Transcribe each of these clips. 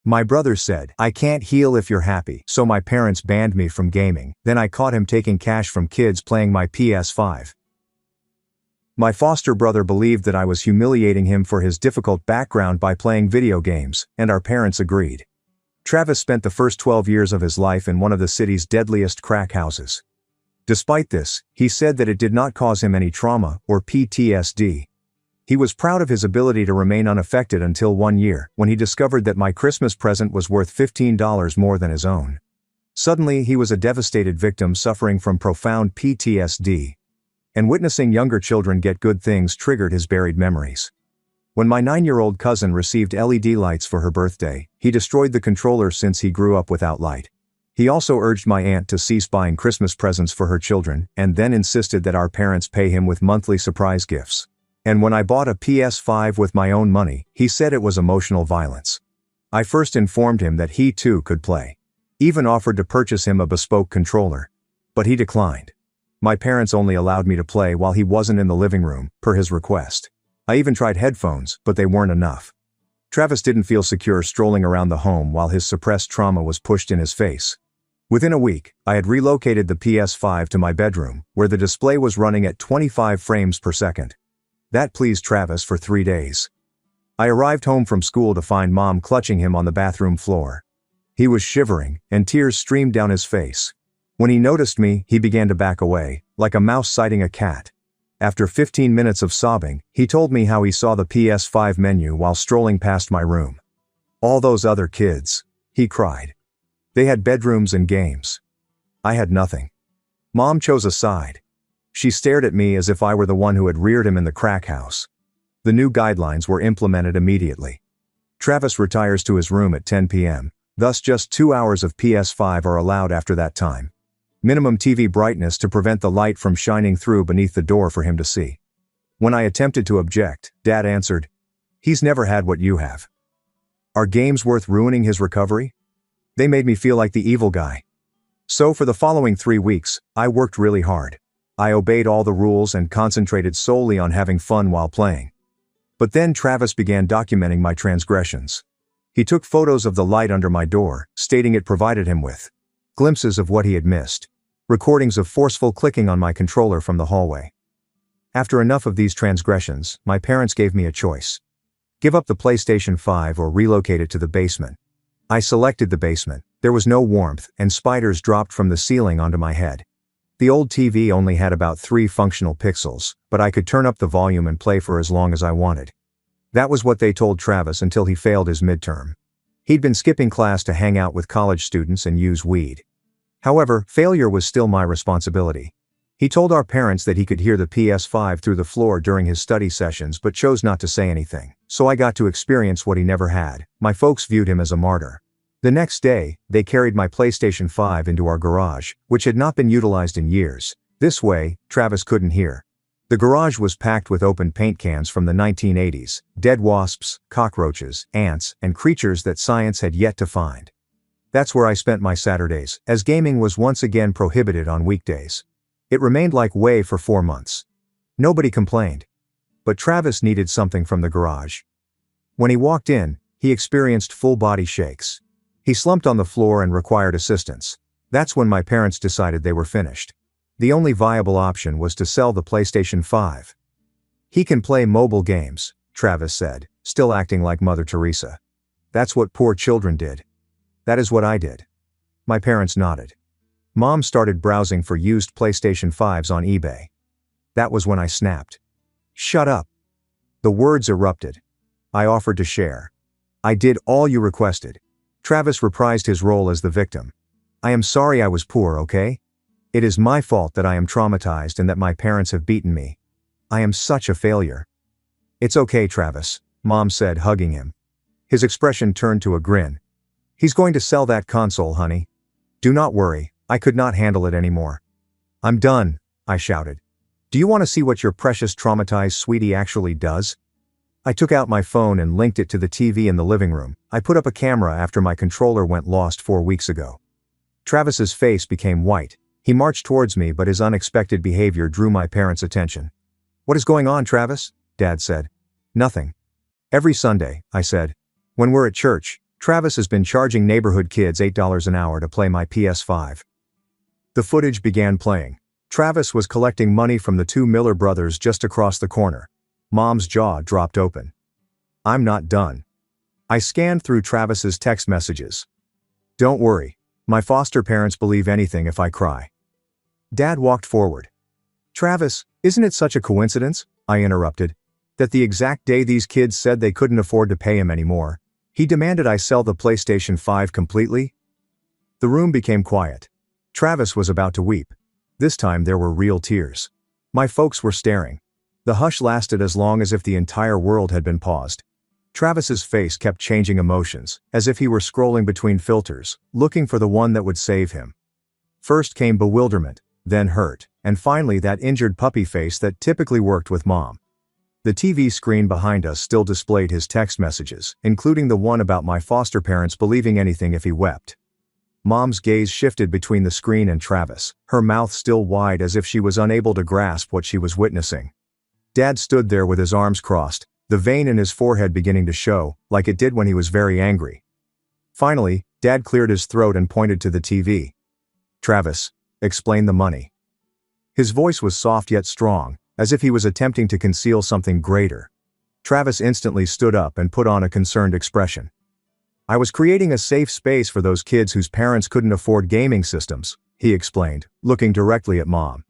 My brother said, "I can't heal if you're happy," so my parents banned me from gaming. Then I caught him taking cash from kids playing my PS5. My foster brother believed that I was humiliating him for his difficult background by playing video games, and our parents agreed. Travis spent the first 12 years of his life in one of the city's deadliest crack houses. Despite this, he said that it did not cause him any trauma or PTSD. He was proud of his ability to remain unaffected until one year, when he discovered that my Christmas present was worth $15 more than his own. Suddenly, he was a devastated victim suffering from profound PTSD. And witnessing younger children get good things triggered his buried memories. When my 9-year-old cousin received LED lights for her birthday, he destroyed the controller since he grew up without light. He also urged my aunt to cease buying Christmas presents for her children, and then insisted that our parents pay him with monthly surprise gifts. And when I bought a PS5 with my own money, he said it was emotional violence. I first informed him that he too could play. Even offered to purchase him a bespoke controller. But he declined. My parents only allowed me to play while he wasn't in the living room, per his request. I even tried headphones, but they weren't enough. Travis didn't feel secure strolling around the home while his suppressed trauma was pushed in his face. Within a week, I had relocated the PS5 to my bedroom, where the display was running at 25 frames per second. That pleased Travis for 3 days. I arrived home from school to find Mom clutching him on the bathroom floor. He was shivering, and tears streamed down his face. When he noticed me, he began to back away, like a mouse sighting a cat. After 15 minutes of sobbing, he told me how he saw the PS5 menu while strolling past my room. "All those other kids," he cried. "They had bedrooms and games. I had nothing." Mom chose a side. She stared at me as if I were the one who had reared him in the crack house. The new guidelines were implemented immediately. Travis retires to his room at 10 p.m., thus just 2 hours of PS5 are allowed after that time. Minimum TV brightness to prevent the light from shining through beneath the door for him to see. When I attempted to object, Dad answered, "He's never had what you have." Are games worth ruining his recovery? They made me feel like the evil guy. So for the following 3 weeks, I worked really hard. I obeyed all the rules and concentrated solely on having fun while playing. But then Travis began documenting my transgressions. He took photos of the light under my door, stating it provided him with glimpses of what he had missed, recordings of forceful clicking on my controller from the hallway. After enough of these transgressions, my parents gave me a choice. Give up the PlayStation 5 or relocate it to the basement. I selected the basement. There was no warmth, and spiders dropped from the ceiling onto my head. The old TV only had about 3 functional pixels, but I could turn up the volume and play for as long as I wanted. That was what they told Travis until he failed his midterm. He'd been skipping class to hang out with college students and use weed. However, failure was still my responsibility. He told our parents that he could hear the PS5 through the floor during his study sessions but chose not to say anything, so I got to experience what he never had. My folks viewed him as a martyr. The next day, they carried my PlayStation 5 into our garage, which had not been utilized in years. This way, Travis couldn't hear. The garage was packed with open paint cans from the 1980s, dead wasps, cockroaches, ants, and creatures that science had yet to find. That's where I spent my Saturdays, as gaming was once again prohibited on weekdays. It remained like way for 4 months. Nobody complained. But Travis needed something from the garage. When he walked in, he experienced full-body shakes. He slumped on the floor and required assistance. That's when my parents decided they were finished. The only viable option was to sell the PlayStation 5. "He can play mobile games," Travis said, still acting like Mother Teresa. "That's what poor children did." "That is what I did." My parents nodded. Mom started browsing for used PlayStation 5s on eBay. That was when I snapped. "Shut up." The words erupted. I offered to share. "I did all you requested." Travis reprised his role as the victim. "I am sorry I was poor, okay? It is my fault that I am traumatized and that my parents have beaten me. I am such a failure." "It's okay, Travis," Mom said, hugging him. His expression turned to a grin. "He's going to sell that console, honey. Do not worry, I could not handle it anymore." "I'm done," I shouted. "Do you want to see what your precious traumatized sweetie actually does?" I took out my phone and linked it to the TV in the living room. I put up a camera after my controller went lost 4 weeks ago. Travis's face became white. He marched towards me, but his unexpected behavior drew my parents' attention. "What is going on, Travis?" Dad said. "Nothing." "Every Sunday," I said. "When we're at church, Travis has been charging neighborhood kids $8 an hour to play my PS5. The footage began playing. Travis was collecting money from the two Miller brothers just across the corner. Mom's jaw dropped open. I'm not done. I scanned through Travis's text messages. Don't worry. My foster parents believe anything if I cry. Dad walked forward. Travis, isn't it such a coincidence, I interrupted, that the exact day these kids said they couldn't afford to pay him anymore, he demanded I sell the PlayStation 5 completely? The room became quiet. Travis was about to weep. This time there were real tears. My folks were staring. The hush lasted as long as if the entire world had been paused. Travis's face kept changing emotions, as if he were scrolling between filters, looking for the one that would save him. First came bewilderment, then hurt, and finally that injured puppy face that typically worked with Mom. The TV screen behind us still displayed his text messages, including the one about my foster parents believing anything if he wept. Mom's gaze shifted between the screen and Travis, her mouth still wide as if she was unable to grasp what she was witnessing. Dad stood there with his arms crossed, the vein in his forehead beginning to show, like it did when he was very angry. Finally, Dad cleared his throat and pointed to the TV. Travis, explain the money. His voice was soft yet strong, as if he was attempting to conceal something greater. Travis instantly stood up and put on a concerned expression. I was creating a safe space for those kids whose parents couldn't afford gaming systems, he explained, looking directly at Mom.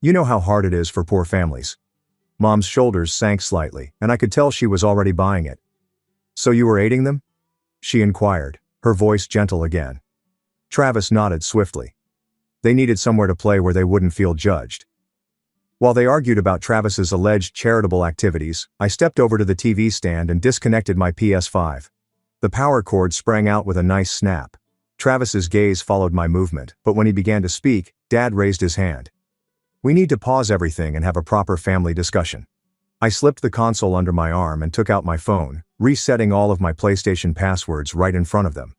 You know how hard it is for poor families. Mom's shoulders sank slightly, and I could tell she was already buying it. So you were aiding them? She inquired, her voice gentle again. Travis nodded swiftly. They needed somewhere to play where they wouldn't feel judged. While they argued about Travis's alleged charitable activities, I stepped over to the TV stand and disconnected my PS5. The power cord sprang out with a nice snap. Travis's gaze followed my movement, but when he began to speak, Dad raised his hand. We need to pause everything and have a proper family discussion. I slipped the console under my arm and took out my phone, resetting all of my PlayStation passwords right in front of them.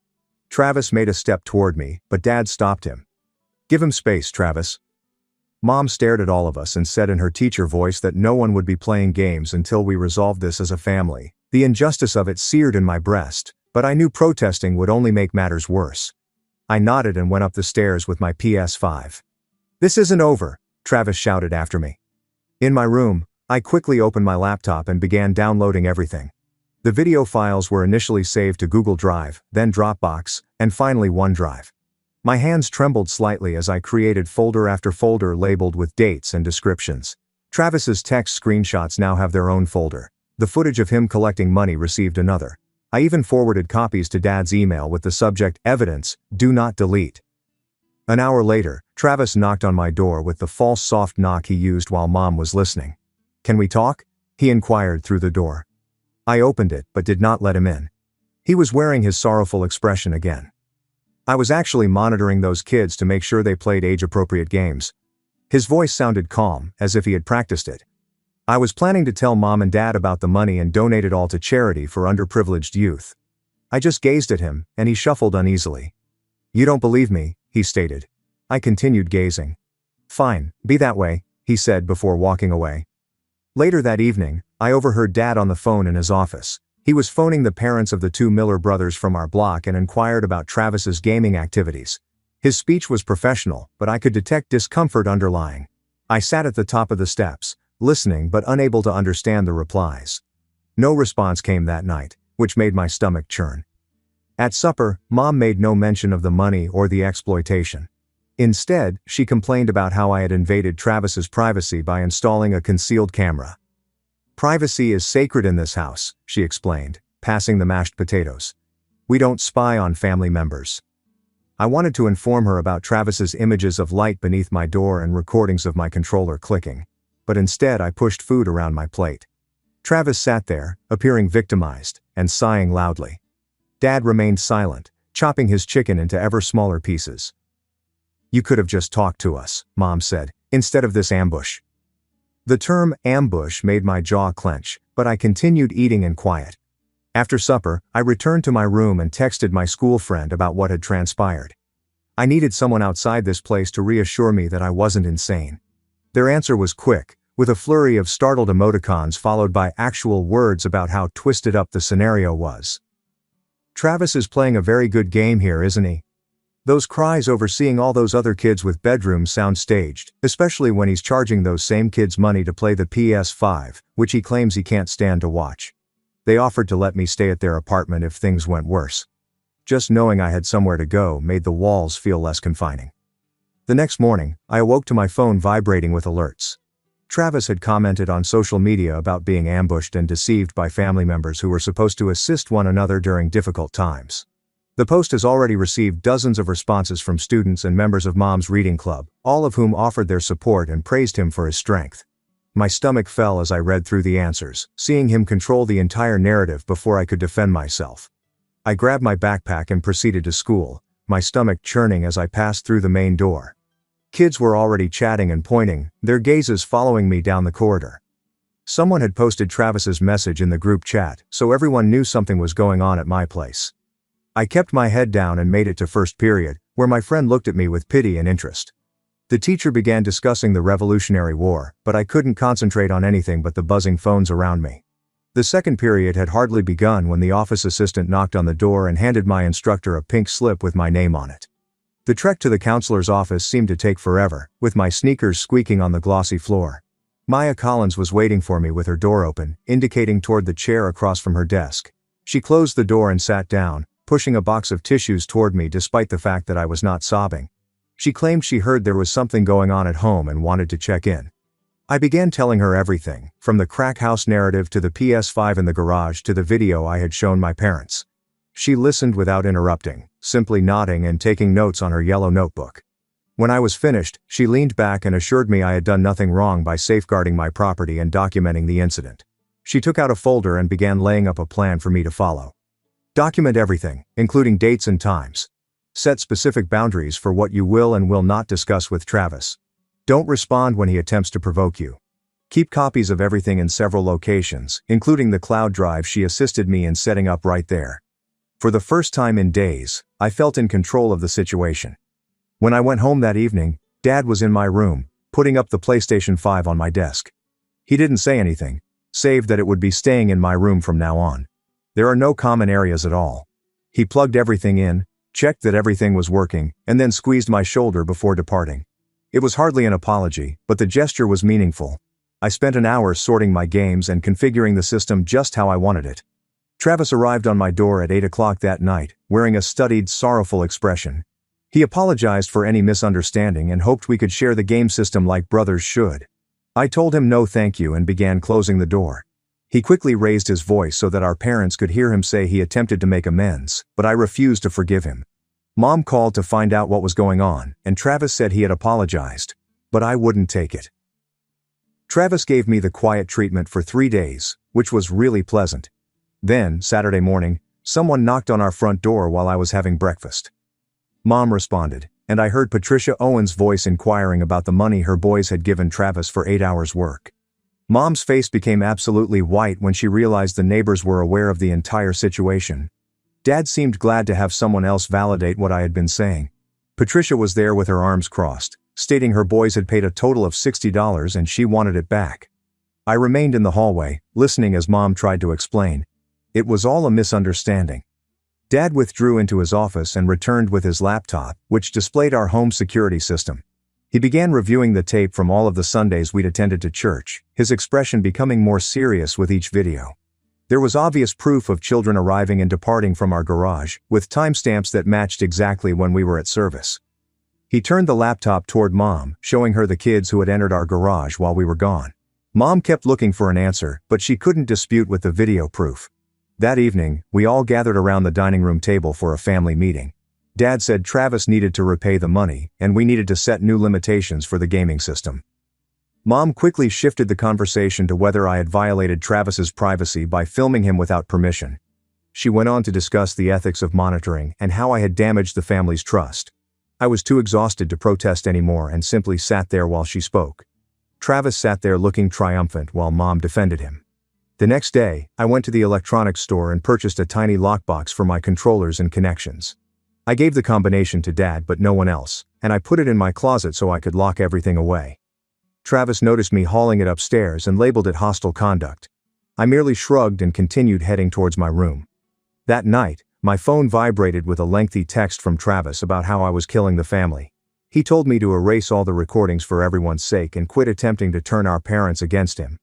Travis made a step toward me, but Dad stopped him. Give him space, Travis. Mom stared at all of us and said in her teacher voice that no one would be playing games until we resolved this as a family. The injustice of it seared in my breast, but I knew protesting would only make matters worse. I nodded and went up the stairs with my PS5. This isn't over, Travis shouted after me. In my room, I quickly opened my laptop and began downloading everything. The video files were initially saved to Google Drive, then Dropbox, and finally OneDrive. My hands trembled slightly as I created folder after folder labeled with dates and descriptions. Travis's text screenshots now have their own folder. The footage of him collecting money received another. I even forwarded copies to Dad's email with the subject, Evidence, Do Not Delete. An hour later, Travis knocked on my door with the false soft knock he used while Mom was listening. Can we talk? He inquired through the door. I opened it but did not let him in. He was wearing his sorrowful expression again. I was actually monitoring those kids to make sure they played age-appropriate games. His voice sounded calm, as if he had practiced it. I was planning to tell Mom and Dad about the money and donate it all to charity for underprivileged youth. I just gazed at him, and he shuffled uneasily. You don't believe me, he stated. I continued gazing. Fine, be that way, he said before walking away. Later that evening, I overheard Dad on the phone in his office. He was phoning the parents of the two Miller brothers from our block and inquired about Travis's gaming activities. His speech was professional, but I could detect discomfort underlying. I sat at the top of the steps, listening but unable to understand the replies. No response came that night, which made my stomach churn. At supper, Mom made no mention of the money or the exploitation. Instead, she complained about how I had invaded Travis's privacy by installing a concealed camera. Privacy is sacred in this house, she explained, passing the mashed potatoes. We don't spy on family members. I wanted to inform her about Travis's images of light beneath my door and recordings of my controller clicking. But instead I pushed food around my plate. Travis sat there, appearing victimized, and sighing loudly. Dad remained silent, chopping his chicken into ever smaller pieces. You could have just talked to us, Mom said, instead of this ambush. The term ambush made my jaw clench, but I continued eating in quiet. After supper, I returned to my room and texted my school friend about what had transpired. I needed someone outside this place to reassure me that I wasn't insane. Their answer was quick, with a flurry of startled emoticons followed by actual words about how twisted up the scenario was. Travis is playing a very good game here, isn't he? Those cries over seeing all those other kids with bedrooms sound staged, especially when he's charging those same kids money to play the PS5, which he claims he can't stand to watch. They offered to let me stay at their apartment if things went worse. Just knowing I had somewhere to go made the walls feel less confining. The next morning, I awoke to my phone vibrating with alerts. Travis had commented on social media about being ambushed and deceived by family members who were supposed to assist one another during difficult times. The post has already received dozens of responses from students and members of Mom's Reading Club, all of whom offered their support and praised him for his strength. My stomach fell as I read through the answers, seeing him control the entire narrative before I could defend myself. I grabbed my backpack and proceeded to school, my stomach churning as I passed through the main door. Kids were already chatting and pointing, their gazes following me down the corridor. Someone had posted Travis's message in the group chat, so everyone knew something was going on at my place. I kept my head down and made it to first period, where my friend looked at me with pity and interest. The teacher began discussing the Revolutionary War, but I couldn't concentrate on anything but the buzzing phones around me. The second period had hardly begun when the office assistant knocked on the door and handed my instructor a pink slip with my name on it. The trek to the counselor's office seemed to take forever, with my sneakers squeaking on the glossy floor. Maya Collins was waiting for me with her door open, indicating toward the chair across from her desk. She closed the door and sat down, pushing a box of tissues toward me despite the fact that I was not sobbing. She claimed she heard there was something going on at home and wanted to check in. I began telling her everything, from the crack house narrative to the PS5 in the garage to the video I had shown my parents. She listened without interrupting, simply nodding and taking notes on her yellow notebook. When I was finished, she leaned back and assured me I had done nothing wrong by safeguarding my property and documenting the incident. She took out a folder and began laying up a plan for me to follow. Document everything, including dates and times. Set specific boundaries for what you will and will not discuss with Travis. Don't respond when he attempts to provoke you. Keep copies of everything in several locations, including the cloud drive she assisted me in setting up right there. For the first time in days, I felt in control of the situation. When I went home that evening, Dad was in my room, putting up the PlayStation 5 on my desk. He didn't say anything, save that it would be staying in my room from now on. There are no common areas at all. He plugged everything in, checked that everything was working, and then squeezed my shoulder before departing. It was hardly an apology, but the gesture was meaningful. I spent an hour sorting my games and configuring the system just how I wanted it. Travis arrived on my door at 8 o'clock that night, wearing a studied, sorrowful expression. He apologized for any misunderstanding and hoped we could share the game system like brothers should. I told him no thank you and began closing the door. He quickly raised his voice so that our parents could hear him say he attempted to make amends, but I refused to forgive him. Mom called to find out what was going on, and Travis said he had apologized, but I wouldn't take it. Travis gave me the quiet treatment for 3 days, which was really pleasant. Then, Saturday morning, someone knocked on our front door while I was having breakfast. Mom responded, and I heard Patricia Owen's voice inquiring about the money her boys had given Travis for 8 hours' work. Mom's face became absolutely white when she realized the neighbors were aware of the entire situation. Dad seemed glad to have someone else validate what I had been saying. Patricia was there with her arms crossed, stating her boys had paid a total of $60 and she wanted it back. I remained in the hallway, listening as Mom tried to explain. It was all a misunderstanding. Dad withdrew into his office and returned with his laptop, which displayed our home security system. He began reviewing the tape from all of the Sundays we'd attended to church, his expression becoming more serious with each video. There was obvious proof of children arriving and departing from our garage, with timestamps that matched exactly when we were at service. He turned the laptop toward Mom, showing her the kids who had entered our garage while we were gone. Mom kept looking for an answer, but she couldn't dispute with the video proof. That evening, we all gathered around the dining room table for a family meeting. Dad said Travis needed to repay the money, and we needed to set new limitations for the gaming system. Mom quickly shifted the conversation to whether I had violated Travis's privacy by filming him without permission. She went on to discuss the ethics of monitoring and how I had damaged the family's trust. I was too exhausted to protest anymore and simply sat there while she spoke. Travis sat there looking triumphant while Mom defended him. The next day, I went to the electronics store and purchased a tiny lockbox for my controllers and connections. I gave the combination to Dad but no one else, and I put it in my closet so I could lock everything away. Travis noticed me hauling it upstairs and labeled it hostile conduct. I merely shrugged and continued heading towards my room. That night, My phone vibrated with a lengthy text from Travis about how I was killing the family. He told me to erase all the recordings for everyone's sake and quit attempting to turn our parents against him.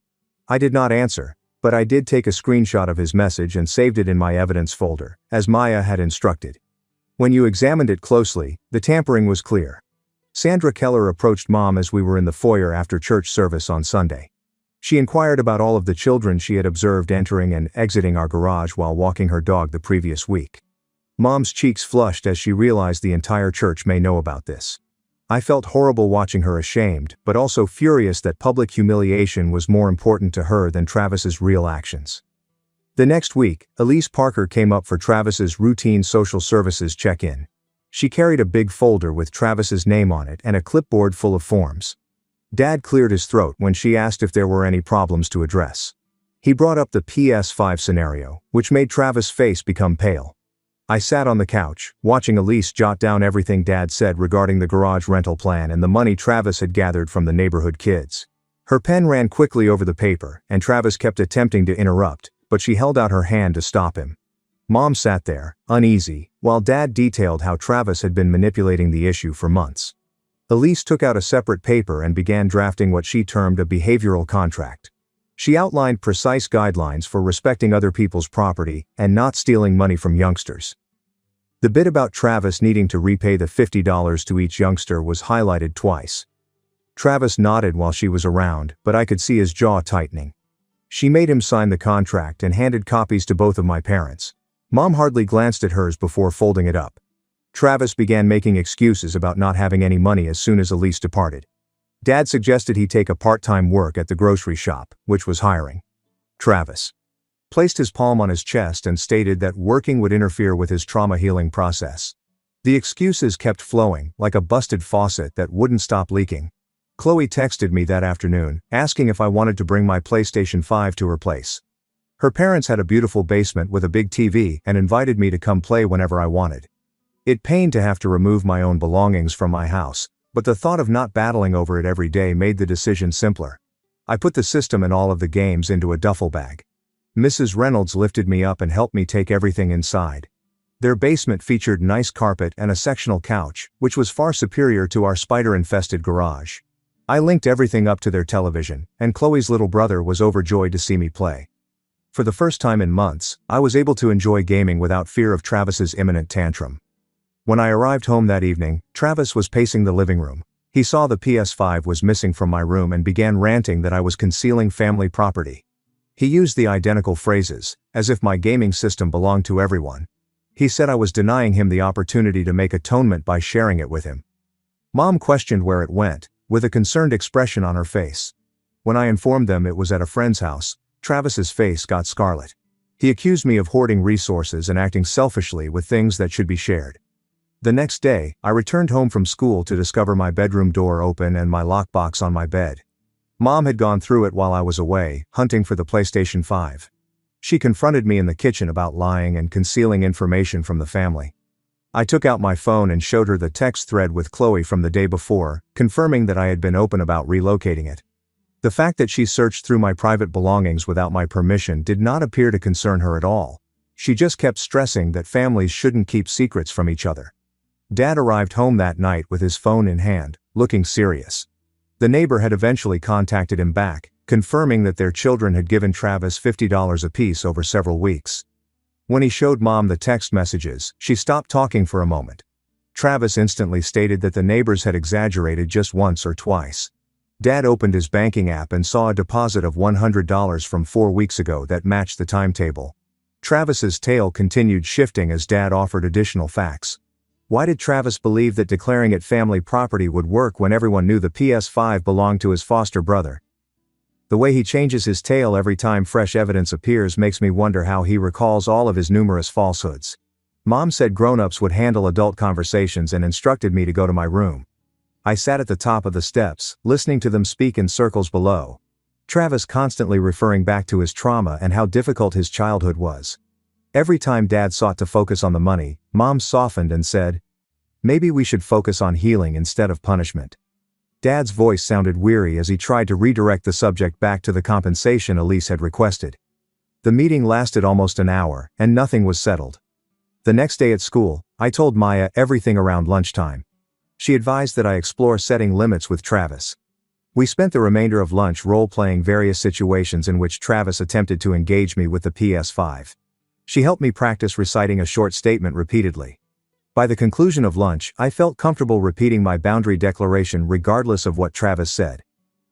I did not answer, but I did take a screenshot of his message and saved it in my evidence folder, as Maya had instructed. When you examined it closely, the tampering was clear. Sandra Keller approached Mom as we were in the foyer after church service on Sunday. She inquired about all of the children she had observed entering and exiting our garage while walking her dog the previous week. Mom's cheeks flushed as she realized the entire church may know about this. I felt horrible watching her, ashamed, but also furious that public humiliation was more important to her than Travis's real actions. The next week, Elise Parker came up for Travis's routine social services check-in. She carried a big folder with Travis's name on it and a clipboard full of forms. Dad cleared his throat when she asked if there were any problems to address. He brought up the PS5 scenario, which made Travis' face become pale. I sat on the couch, watching Elise jot down everything Dad said regarding the garage rental plan and the money Travis had gathered from the neighborhood kids. Her pen ran quickly over the paper, and Travis kept attempting to interrupt, but she held out her hand to stop him. Mom sat there, uneasy, while Dad detailed how Travis had been manipulating the issue for months. Elise took out a separate paper and began drafting what she termed a behavioral contract. She outlined precise guidelines for respecting other people's property and not stealing money from youngsters. The bit about Travis needing to repay the $50 to each youngster was highlighted twice. Travis nodded while she was around, but I could see his jaw tightening. She made him sign the contract and handed copies to both of my parents. Mom hardly glanced at hers before folding it up. Travis began making excuses about not having any money as soon as Elise departed. Dad suggested he take a part-time work at the grocery shop, which was hiring. Travis placed his palm on his chest and stated that working would interfere with his trauma healing process. The excuses kept flowing, like a busted faucet that wouldn't stop leaking. Chloe texted me that afternoon, asking if I wanted to bring my PlayStation 5 to her place. Her parents had a beautiful basement with a big TV and invited me to come play whenever I wanted. It pained to have to remove my own belongings from my house, but the thought of not battling over it every day made the decision simpler. I put the system and all of the games into a duffel bag. Mrs. Reynolds lifted me up and helped me take everything inside. Their basement featured nice carpet and a sectional couch, which was far superior to our spider-infested garage. I linked everything up to their television, and Chloe's little brother was overjoyed to see me play. For the first time in months, I was able to enjoy gaming without fear of Travis's imminent tantrum. When I arrived home that evening, Travis was pacing the living room. He saw the PS5 was missing from my room and began ranting that I was concealing family property. He used the identical phrases, as if my gaming system belonged to everyone. He said I was denying him the opportunity to make atonement by sharing it with him. Mom questioned where it went, with a concerned expression on her face. When I informed them it was at a friend's house, Travis's face got scarlet. He accused me of hoarding resources and acting selfishly with things that should be shared. The next day, I returned home from school to discover my bedroom door open and my lockbox on my bed. Mom had gone through it while I was away, hunting for the PlayStation 5. She confronted me in the kitchen about lying and concealing information from the family. I took out my phone and showed her the text thread with Chloe from the day before, confirming that I had been open about relocating it. The fact that she searched through my private belongings without my permission did not appear to concern her at all. She just kept stressing that families shouldn't keep secrets from each other. Dad arrived home that night with his phone in hand, looking serious. The neighbor had eventually contacted him back, confirming that their children had given Travis $50 apiece over several weeks. When he showed Mom the text messages, she stopped talking for a moment. Travis instantly stated that the neighbors had exaggerated just once or twice. Dad opened his banking app and saw a deposit of $100 from 4 weeks ago that matched the timetable. Travis's tale continued shifting as Dad offered additional facts. Why did Travis believe that declaring it family property would work when everyone knew the PS5 belonged to his foster brother? The way he changes his tale every time fresh evidence appears makes me wonder how he recalls all of his numerous falsehoods. Mom said grown-ups would handle adult conversations and instructed me to go to my room. I sat at the top of the steps, listening to them speak in circles below. Travis constantly referring back to his trauma and how difficult his childhood was. Every time Dad sought to focus on the money, Mom softened and said, "Maybe we should focus on healing instead of punishment." Dad's voice sounded weary as he tried to redirect the subject back to the compensation Elise had requested. The meeting lasted almost an hour, and nothing was settled. The next day at school, I told Maya everything around lunchtime. She advised that I explore setting limits with Travis. We spent the remainder of lunch role-playing various situations in which Travis attempted to engage me with the PS5. She helped me practice reciting a short statement repeatedly. By the conclusion of lunch, I felt comfortable repeating my boundary declaration regardless of what Travis said.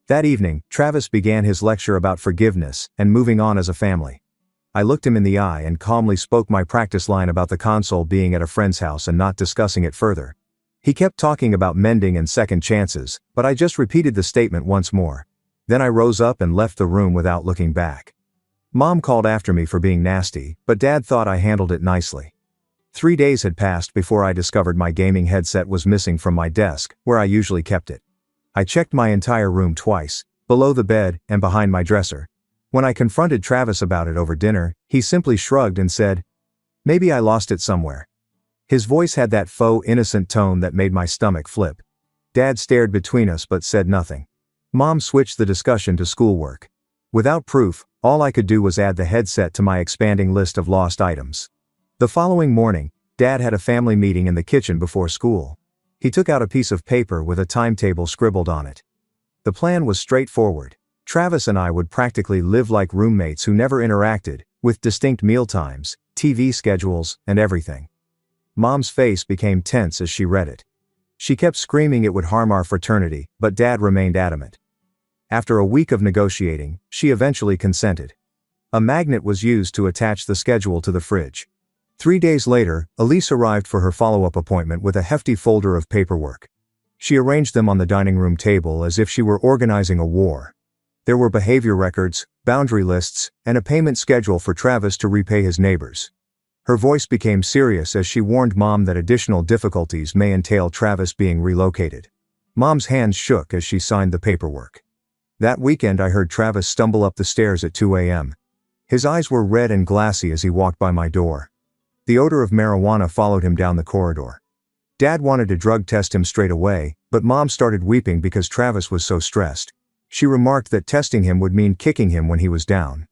That evening, Travis began his lecture about forgiveness and moving on as a family. I looked him in the eye and calmly spoke my practice line about the console being at a friend's house and not discussing it further. He kept talking about mending and second chances, but I just repeated the statement once more. Then I rose up and left the room without looking back. Mom called after me for being nasty, but Dad thought I handled it nicely. 3 days had passed before I discovered my gaming headset was missing from my desk, where I usually kept it. I checked my entire room twice, below the bed and behind my dresser. When I confronted Travis about it over dinner, he simply shrugged and said, "Maybe I lost it somewhere." His voice had that faux innocent tone that made my stomach flip. Dad stared between us but said nothing. Mom switched the discussion to schoolwork. Without proof, all I could do was add the headset to my expanding list of lost items. The following morning, Dad had a family meeting in the kitchen before school. He took out a piece of paper with a timetable scribbled on it. The plan was straightforward. Travis and I would practically live like roommates who never interacted, with distinct mealtimes, TV schedules, and everything. Mom's face became tense as she read it. She kept screaming it would harm our fraternity, but Dad remained adamant. After a week of negotiating, she eventually consented. A magnet was used to attach the schedule to the fridge. 3 days later, Elise arrived for her follow-up appointment with a hefty folder of paperwork. She arranged them on the dining room table as if she were organizing a war. There were behavior records, boundary lists, and a payment schedule for Travis to repay his neighbors. Her voice became serious as she warned Mom that additional difficulties may entail Travis being relocated. Mom's hands shook as she signed the paperwork. That weekend I heard Travis stumble up the stairs at 2 a.m. His eyes were red and glassy as he walked by my door. The odor of marijuana followed him down the corridor. Dad wanted to drug test him straight away, but Mom started weeping because Travis was so stressed. She remarked that testing him would mean kicking him when he was down.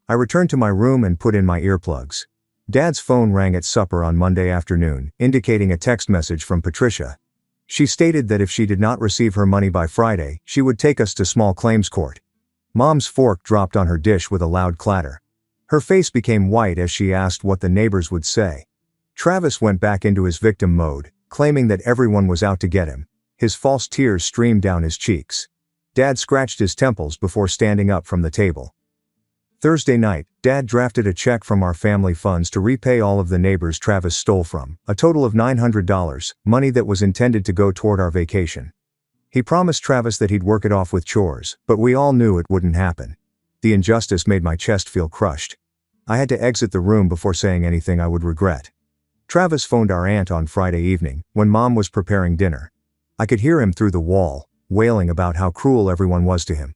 I returned to my room and put in my earplugs. Dad's phone rang at supper on Monday afternoon, indicating a text message from Patricia. She stated that if she did not receive her money by Friday, she would take us to small claims court. Mom's fork dropped on her dish with a loud clatter. Her face became white as she asked what the neighbors would say. Travis went back into his victim mode, claiming that everyone was out to get him. His false tears streamed down his cheeks. Dad scratched his temples before standing up from the table. Thursday night, Dad drafted a check from our family funds to repay all of the neighbors Travis stole from, a total of $900, money that was intended to go toward our vacation. He promised Travis that he'd work it off with chores, but we all knew it wouldn't happen. The injustice made my chest feel crushed. I had to exit the room before saying anything I would regret. Travis phoned our aunt on Friday evening, when Mom was preparing dinner. I could hear him through the wall, wailing about how cruel everyone was to him.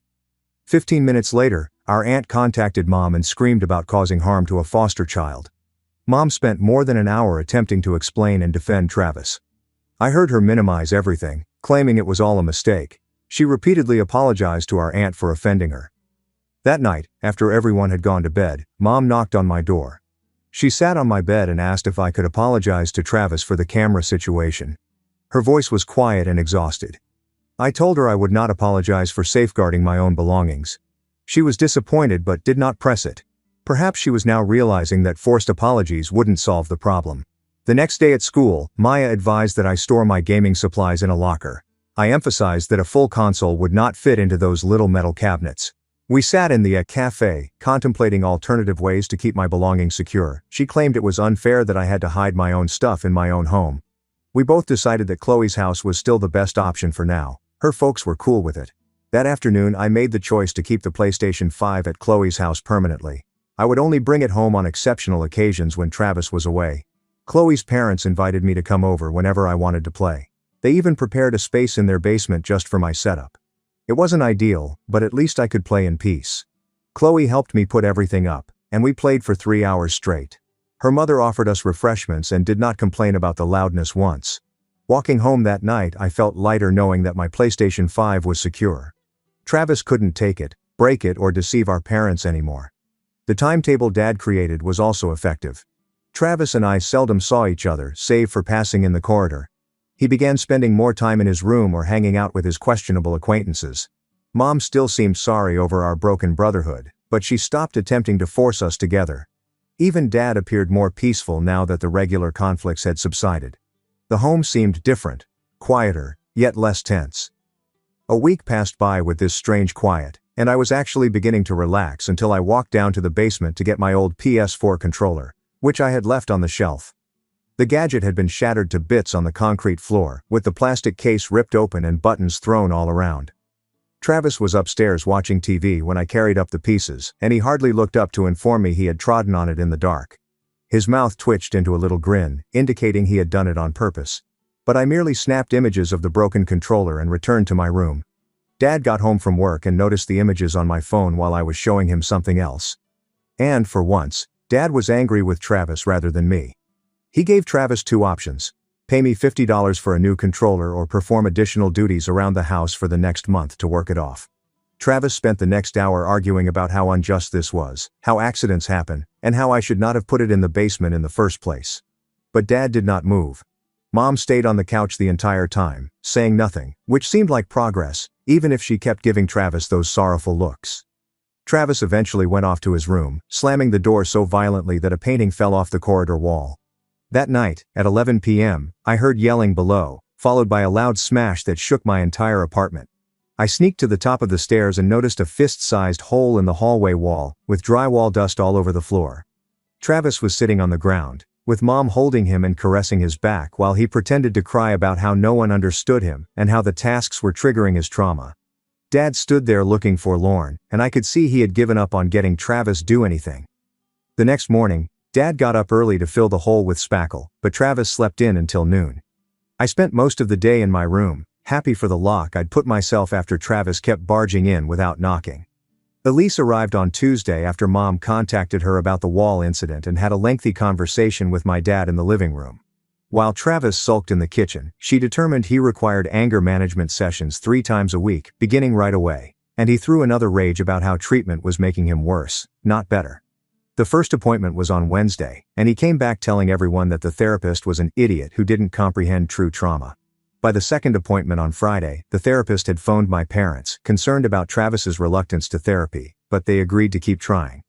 15 minutes later, our aunt contacted Mom and screamed about causing harm to a foster child. Mom spent more than an hour attempting to explain and defend Travis. I heard her minimize everything, claiming it was all a mistake. She repeatedly apologized to our aunt for offending her. That night, after everyone had gone to bed, Mom knocked on my door. She sat on my bed and asked if I could apologize to Travis for the camera situation. Her voice was quiet and exhausted. I told her I would not apologize for safeguarding my own belongings. She was disappointed but did not press it. Perhaps she was now realizing that forced apologies wouldn't solve the problem. The next day at school, Maya advised that I store my gaming supplies in a locker. I emphasized that a full console would not fit into those little metal cabinets. We sat in the cafe, contemplating alternative ways to keep my belongings secure. She claimed it was unfair that I had to hide my own stuff in my own home. We both decided that Chloe's house was still the best option for now. Her folks were cool with it. That afternoon I made the choice to keep the PlayStation 5 at Chloe's house permanently. I would only bring it home on exceptional occasions when Travis was away. Chloe's parents invited me to come over whenever I wanted to play. They even prepared a space in their basement just for my setup. It wasn't ideal, but at least I could play in peace. Chloe helped me put everything up, and we played for 3 hours straight. Her mother offered us refreshments and did not complain about the loudness once. Walking home that night I felt lighter knowing that my PlayStation 5 was secure. Travis couldn't take it, break it or deceive our parents anymore. The timetable Dad created was also effective. Travis and I seldom saw each other, save for passing in the corridor. He began spending more time in his room or hanging out with his questionable acquaintances. Mom still seemed sorry over our broken brotherhood, but she stopped attempting to force us together. Even Dad appeared more peaceful now that the regular conflicts had subsided. The home seemed different, quieter, yet less tense. A week passed by with this strange quiet, and I was actually beginning to relax until I walked down to the basement to get my old PS4 controller, which I had left on the shelf. The gadget had been shattered to bits on the concrete floor, with the plastic case ripped open and buttons thrown all around. Travis was upstairs watching TV when I carried up the pieces, and he hardly looked up to inform me he had trodden on it in the dark. His mouth twitched into a little grin, indicating he had done it on purpose. But I merely snapped images of the broken controller and returned to my room. Dad got home from work and noticed the images on my phone while I was showing him something else. And, for once, Dad was angry with Travis rather than me. He gave Travis two options: pay me $50 for a new controller or perform additional duties around the house for the next month to work it off. Travis spent the next hour arguing about how unjust this was, how accidents happen, and how I should not have put it in the basement in the first place. But Dad did not move. Mom stayed on the couch the entire time, saying nothing, which seemed like progress, even if she kept giving Travis those sorrowful looks. Travis eventually went off to his room, slamming the door so violently that a painting fell off the corridor wall. That night, at 11 p.m., I heard yelling below, followed by a loud smash that shook my entire apartment. I sneaked to the top of the stairs and noticed a fist-sized hole in the hallway wall, with drywall dust all over the floor. Travis was sitting on the ground, with Mom holding him and caressing his back while he pretended to cry about how no one understood him and how the tasks were triggering his trauma. Dad stood there looking forlorn, and I could see he had given up on getting Travis do anything. The next morning, Dad got up early to fill the hole with spackle, but Travis slept in until noon. I spent most of the day in my room, happy for the lock I'd put myself after Travis kept barging in without knocking. Elise arrived on Tuesday after Mom contacted her about the wall incident and had a lengthy conversation with my dad in the living room. While Travis sulked in the kitchen, she determined he required anger management sessions 3 times a week, beginning right away, and he threw another rage about how treatment was making him worse, not better. The first appointment was on Wednesday, and he came back telling everyone that the therapist was an idiot who didn't comprehend true trauma. By the second appointment on Friday, the therapist had phoned my parents, concerned about Travis's reluctance to therapy, but they agreed to keep trying.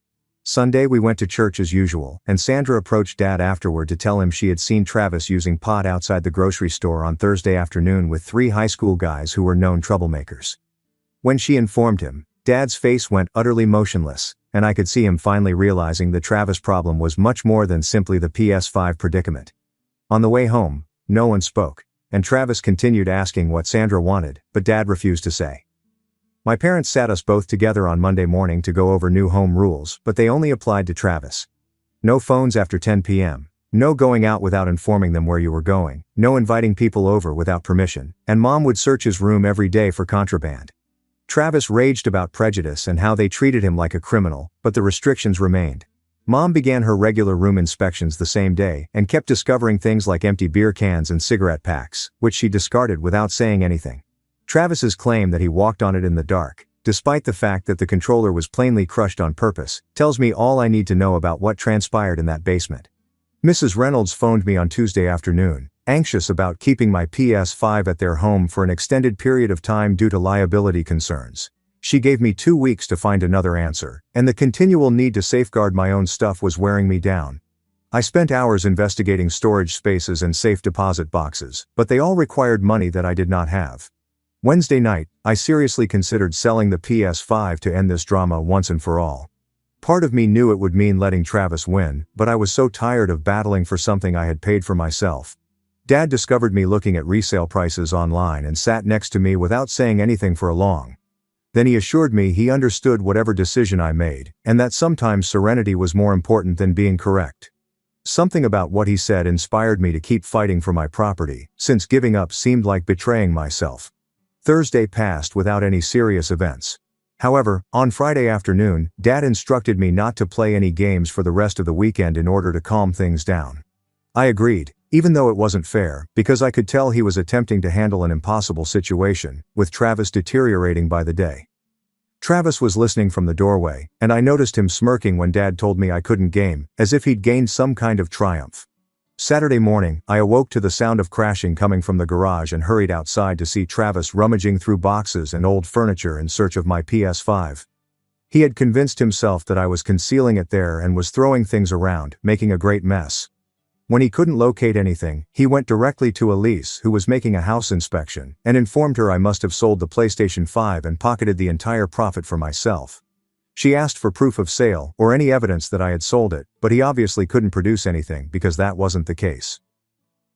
Sunday we went to church as usual, and Sandra approached Dad afterward to tell him she had seen Travis using pot outside the grocery store on Thursday afternoon with 3 high school guys who were known troublemakers. When she informed him, Dad's face went utterly motionless, and I could see him finally realizing the Travis problem was much more than simply the PS5 predicament. On the way home, no one spoke, and Travis continued asking what Sandra wanted, but Dad refused to say. My parents sat us both together on Monday morning to go over new home rules, but they only applied to Travis. No phones after 10 p.m., no going out without informing them where you were going, no inviting people over without permission, and Mom would search his room every day for contraband. Travis raged about prejudice and how they treated him like a criminal, but the restrictions remained. Mom began her regular room inspections the same day and kept discovering things like empty beer cans and cigarette packs, which she discarded without saying anything. Travis's claim that he walked on it in the dark, despite the fact that the controller was plainly crushed on purpose, tells me all I need to know about what transpired in that basement. Mrs. Reynolds phoned me on Tuesday afternoon, anxious about keeping my PS5 at their home for an extended period of time due to liability concerns. She gave me 2 weeks to find another answer, and the continual need to safeguard my own stuff was wearing me down. I spent hours investigating storage spaces and safe deposit boxes, but they all required money that I did not have. Wednesday night, I seriously considered selling the PS5 to end this drama once and for all. Part of me knew it would mean letting Travis win, but I was so tired of battling for something I had paid for myself. Dad discovered me looking at resale prices online and sat next to me without saying anything for long. Then he assured me he understood whatever decision I made, and that sometimes serenity was more important than being correct. Something about what he said inspired me to keep fighting for my property, since giving up seemed like betraying myself. Thursday passed without any serious events. However, on Friday afternoon, Dad instructed me not to play any games for the rest of the weekend in order to calm things down. I agreed, even though it wasn't fair, because I could tell he was attempting to handle an impossible situation, with Travis deteriorating by the day. Travis was listening from the doorway, and I noticed him smirking when Dad told me I couldn't game, as if he'd gained some kind of triumph. Saturday morning, I awoke to the sound of crashing coming from the garage and hurried outside to see Travis rummaging through boxes and old furniture in search of my PS5. He had convinced himself that I was concealing it there and was throwing things around, making a great mess. When he couldn't locate anything, he went directly to Elise, who was making a house inspection, and informed her I must have sold the PlayStation 5 and pocketed the entire profit for myself. She asked for proof of sale, or any evidence that I had sold it, but he obviously couldn't produce anything because that wasn't the case.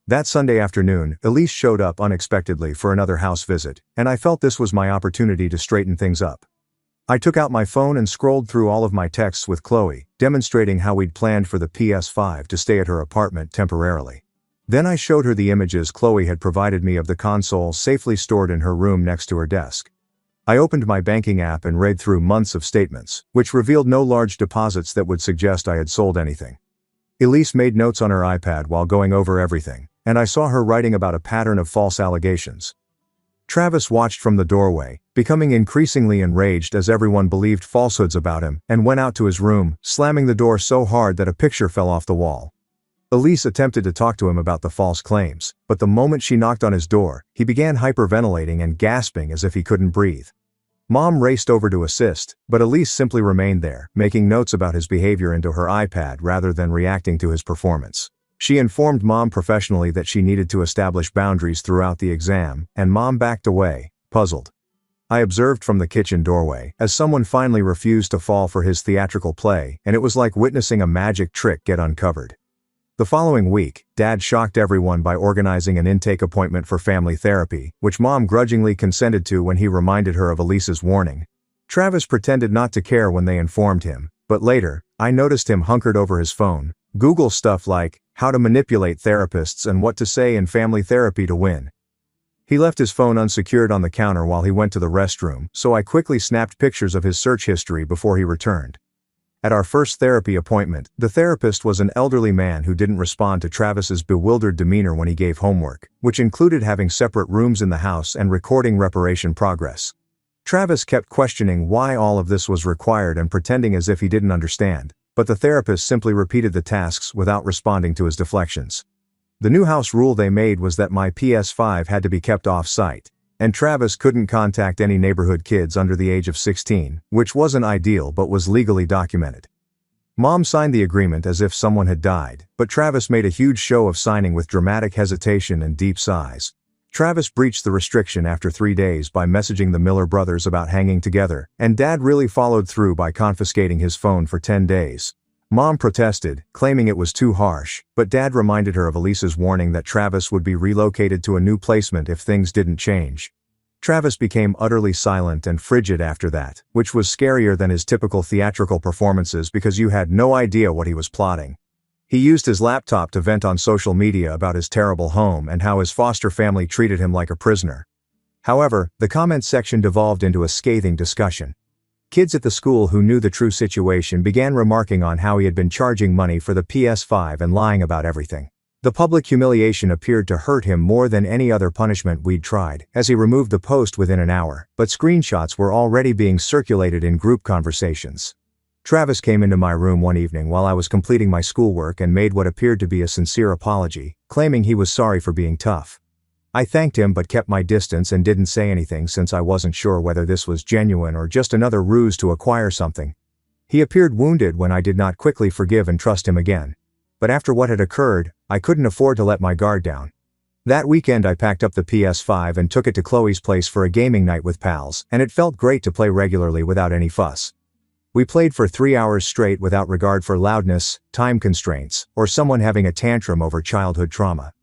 That Sunday afternoon, Elise showed up unexpectedly for another house visit, and I felt this was my opportunity to straighten things up. I took out my phone and scrolled through all of my texts with Chloe, demonstrating how we'd planned for the PS5 to stay at her apartment temporarily. Then I showed her the images Chloe had provided me of the console safely stored in her room next to her desk. I opened my banking app and read through months of statements, which revealed no large deposits that would suggest I had sold anything. Elise made notes on her iPad while going over everything, and I saw her writing about a pattern of false allegations. Travis watched from the doorway, becoming increasingly enraged as everyone believed falsehoods about him, and went out to his room, slamming the door so hard that a picture fell off the wall. Elise attempted to talk to him about the false claims, but the moment she knocked on his door, he began hyperventilating and gasping as if he couldn't breathe. Mom raced over to assist, but Elise simply remained there, making notes about his behavior into her iPad rather than reacting to his performance. She informed Mom professionally that she needed to establish boundaries throughout the exam, and Mom backed away, puzzled. I observed from the kitchen doorway, as someone finally refused to fall for his theatrical play, and it was like witnessing a magic trick get uncovered. The following week, Dad shocked everyone by organizing an intake appointment for family therapy, which Mom grudgingly consented to when he reminded her of Elise's warning. Travis pretended not to care when they informed him, but later, I noticed him hunkered over his phone, Google stuff like, how to manipulate therapists and what to say in family therapy to win. He left his phone unsecured on the counter while he went to the restroom, so I quickly snapped pictures of his search history before he returned. At our first therapy appointment, the therapist was an elderly man who didn't respond to Travis's bewildered demeanor when he gave homework, which included having separate rooms in the house and recording reparation progress. Travis kept questioning why all of this was required and pretending as if he didn't understand, but the therapist simply repeated the tasks without responding to his deflections. The new house rule they made was that my PS5 had to be kept off-site, and Travis couldn't contact any neighborhood kids under the age of 16, which wasn't ideal but was legally documented. Mom signed the agreement as if someone had died, but Travis made a huge show of signing with dramatic hesitation and deep sighs. Travis breached the restriction after 3 days by messaging the Miller brothers about hanging together, and Dad really followed through by confiscating his phone for 10 days. Mom protested, claiming it was too harsh, but Dad reminded her of Elise's warning that Travis would be relocated to a new placement if things didn't change. Travis became utterly silent and frigid after that, which was scarier than his typical theatrical performances because you had no idea what he was plotting. He used his laptop to vent on social media about his terrible home and how his foster family treated him like a prisoner. However, the comments section devolved into a scathing discussion. Kids at the school who knew the true situation began remarking on how he had been charging money for the PS5 and lying about everything. The public humiliation appeared to hurt him more than any other punishment we'd tried, as he removed the post within an hour, but screenshots were already being circulated in group conversations. Travis came into my room one evening while I was completing my schoolwork and made what appeared to be a sincere apology, claiming he was sorry for being tough. I thanked him but kept my distance and didn't say anything since I wasn't sure whether this was genuine or just another ruse to acquire something. He appeared wounded when I did not quickly forgive and trust him again. But after what had occurred, I couldn't afford to let my guard down. That weekend I packed up the PS5 and took it to Chloe's place for a gaming night with pals, and it felt great to play regularly without any fuss. We played for 3 hours straight without regard for loudness, time constraints, or someone having a tantrum over childhood trauma.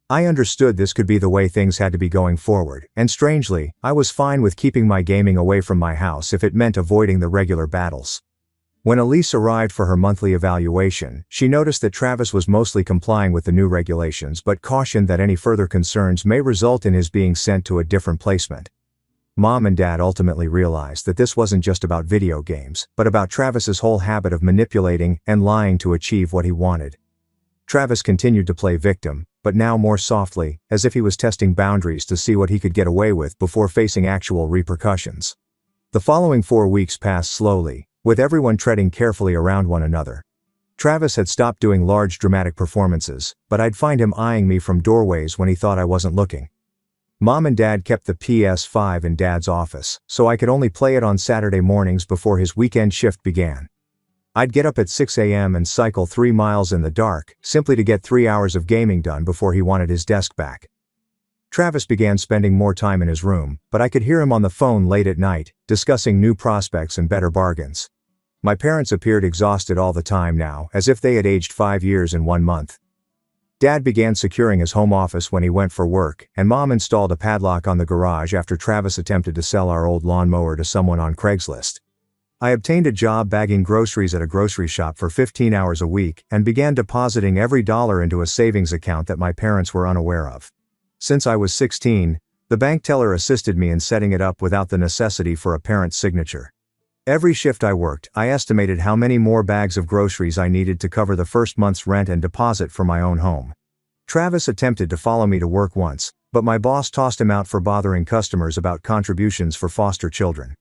I understood this could be the way things had to be going forward, and strangely, I was fine with keeping my gaming away from my house if it meant avoiding the regular battles. When Elise arrived for her monthly evaluation, she noticed that Travis was mostly complying with the new regulations but cautioned that any further concerns may result in his being sent to a different placement. Mom and Dad ultimately realized that this wasn't just about video games, but about Travis's whole habit of manipulating and lying to achieve what he wanted. Travis continued to play victim, but now more softly, as if he was testing boundaries to see what he could get away with before facing actual repercussions. The following 4 weeks passed slowly, with everyone treading carefully around one another. Travis had stopped doing large dramatic performances, but I'd find him eyeing me from doorways when he thought I wasn't looking. Mom and Dad kept the PS5 in Dad's office, so I could only play it on Saturday mornings before his weekend shift began. I'd get up at 6 a.m. and cycle 3 miles in the dark, simply to get 3 hours of gaming done before he wanted his desk back. Travis began spending more time in his room, but I could hear him on the phone late at night, discussing new prospects and better bargains. My parents appeared exhausted all the time now, as if they had aged 5 years in 1 month. Dad began securing his home office when he went for work, and Mom installed a padlock on the garage after Travis attempted to sell our old lawnmower to someone on Craigslist. I obtained a job bagging groceries at a grocery shop for 15 hours a week and began depositing every dollar into a savings account that my parents were unaware of. Since I was 16, the bank teller assisted me in setting it up without the necessity for a parent's signature. Every shift I worked, I estimated how many more bags of groceries I needed to cover the first month's rent and deposit for my own home. Travis attempted to follow me to work once, but my boss tossed him out for bothering customers about contributions for foster children.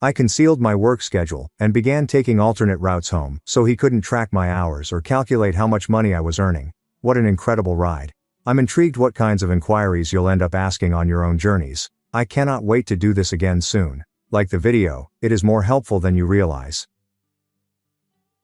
I concealed my work schedule and began taking alternate routes home, so he couldn't track my hours or calculate how much money I was earning. What an incredible ride. I'm intrigued what kinds of inquiries you'll end up asking on your own journeys. I cannot wait to do this again soon. Like the video, it is more helpful than you realize.